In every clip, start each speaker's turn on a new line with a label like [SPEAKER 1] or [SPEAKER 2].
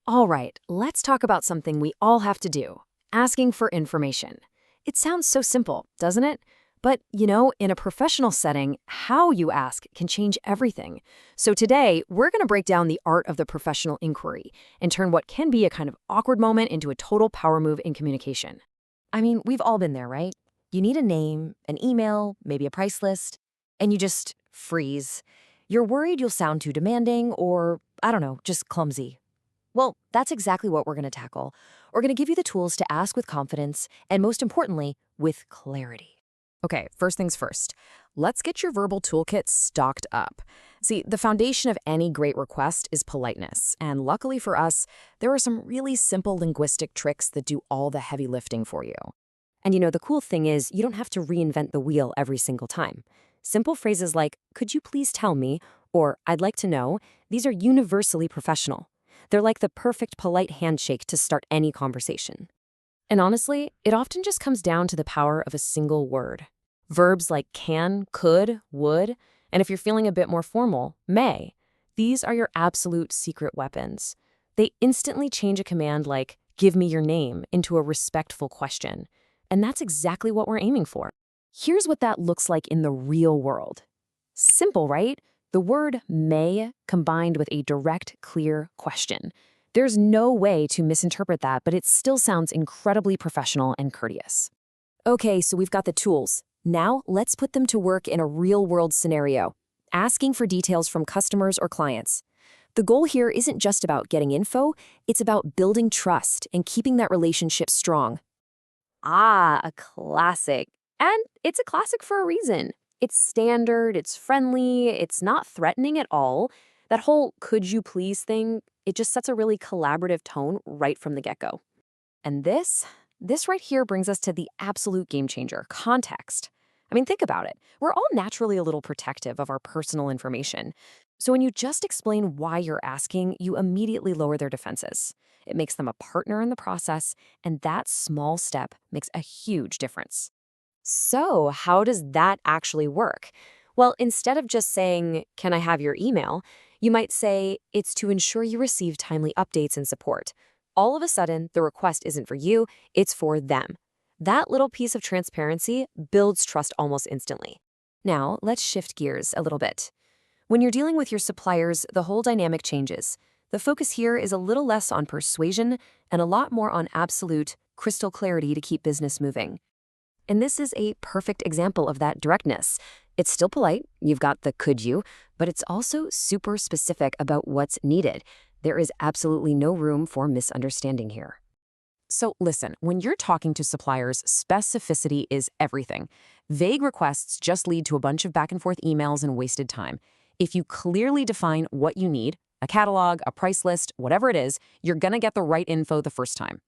[SPEAKER 1] All right, let's talk about something we all have to do, asking for information. It sounds so simple, doesn't it? But, in a professional setting, how you ask can change everything. So today, we're going to break down the art of the professional inquiry and turn what can be a kind of awkward moment into a total power move in communication.
[SPEAKER 2] I mean, we've all been there, right? You need a name, an email, maybe a price list, and you just freeze. You're worried you'll sound too demanding or, I don't know, just clumsy. Well, that's exactly what we're going to tackle. We're going to give you the tools to ask with confidence and, most importantly, with clarity.
[SPEAKER 1] Okay, first things first. Let's get your verbal toolkit stocked up. See, the foundation of any great request is politeness, and luckily for us, there are some really simple linguistic tricks that do all the heavy lifting for you.
[SPEAKER 2] And the cool thing is, you don't have to reinvent the wheel every single time. Simple phrases like, could you please tell me, or I'd like to know, these are universally professional. They're like the perfect polite handshake to start any conversation.
[SPEAKER 1] And honestly, it often just comes down to the power of a single word. Verbs like can, could, would, and if you're feeling a bit more formal, may. These are your absolute secret weapons. They instantly change a command like, give me your name, into a respectful question. And that's exactly what we're aiming for. Here's what that looks like in the real world. Simple, right? The word may combined with a direct, clear question. There's no way to misinterpret that, but it still sounds incredibly professional and courteous. Okay, so we've got the tools. Now, let's put them to work in a real-world scenario, asking for details from customers or clients. The goal here isn't just about getting info, it's about building trust and keeping that relationship strong.
[SPEAKER 2] Ah, a classic. And it's a classic for a reason. It's standard, it's friendly, it's not threatening at all. That whole could you please thing, it just sets a really collaborative tone right from the get-go.
[SPEAKER 1] And this right here brings us to the absolute game changer, context. I mean, think about it. We're all naturally a little protective of our personal information. So when you just explain why you're asking, you immediately lower their defenses. It makes them a partner in the process, and that small step makes a huge difference. So how does that actually work? Well, instead of just saying, can I have your email? You might say, it's to ensure you receive timely updates and support. All of a sudden, the request isn't for you, it's for them. That little piece of transparency builds trust almost instantly. Now, let's shift gears a little bit. When you're dealing with your suppliers, the whole dynamic changes. The focus here is a little less on persuasion and a lot more on absolute, crystal clarity to keep business moving. And this is a perfect example of that directness. It's still polite, you've got the could you, but it's also super specific about what's needed. There is absolutely no room for misunderstanding here. So listen, when you're talking to suppliers, specificity is everything. Vague requests just lead to a bunch of back and forth emails and wasted time. If you clearly define what you need, a catalog, a price list, whatever it is, you're gonna get the right info the first time.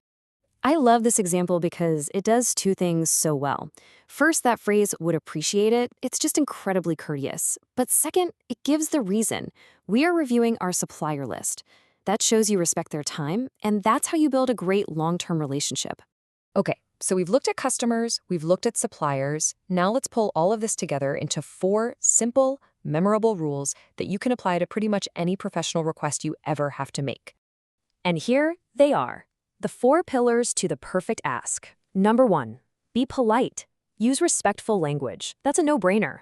[SPEAKER 1] I love this example because it does two things so well. First, that phrase would appreciate it. It's just incredibly courteous. But second, it gives the reason. We are reviewing our supplier list. That shows you respect their time, and that's how you build a great long-term relationship. Okay, so we've looked at customers, we've looked at suppliers. Now let's pull all of this together into 4 simple, memorable rules that you can apply to pretty much any professional request you ever have to make. And here they are. The 4 pillars to the perfect ask. Number 1, be polite. Use respectful language. That's a no-brainer.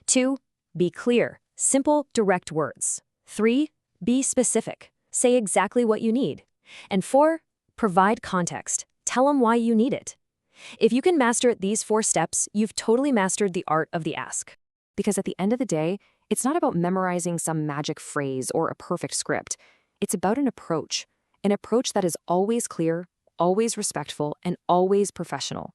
[SPEAKER 1] 2, be clear. Simple, direct words. 3, be specific. Say exactly what you need. And 4, provide context. Tell them why you need it. If you can master these 4 steps, you've totally mastered the art of the ask. Because at the end of the day, it's not about memorizing some magic phrase or a perfect script. It's about an approach that is always clear, always respectful, and always professional.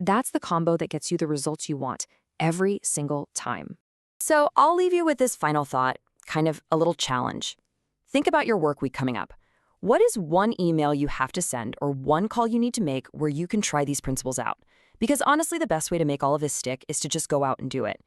[SPEAKER 1] That's the combo that gets you the results you want every single time. So I'll leave you with this final thought, kind of a little challenge. Think about your work week coming up. What is one email you have to send or one call you need to make where you can try these principles out? Because honestly, the best way to make all of this stick is to just go out and do it.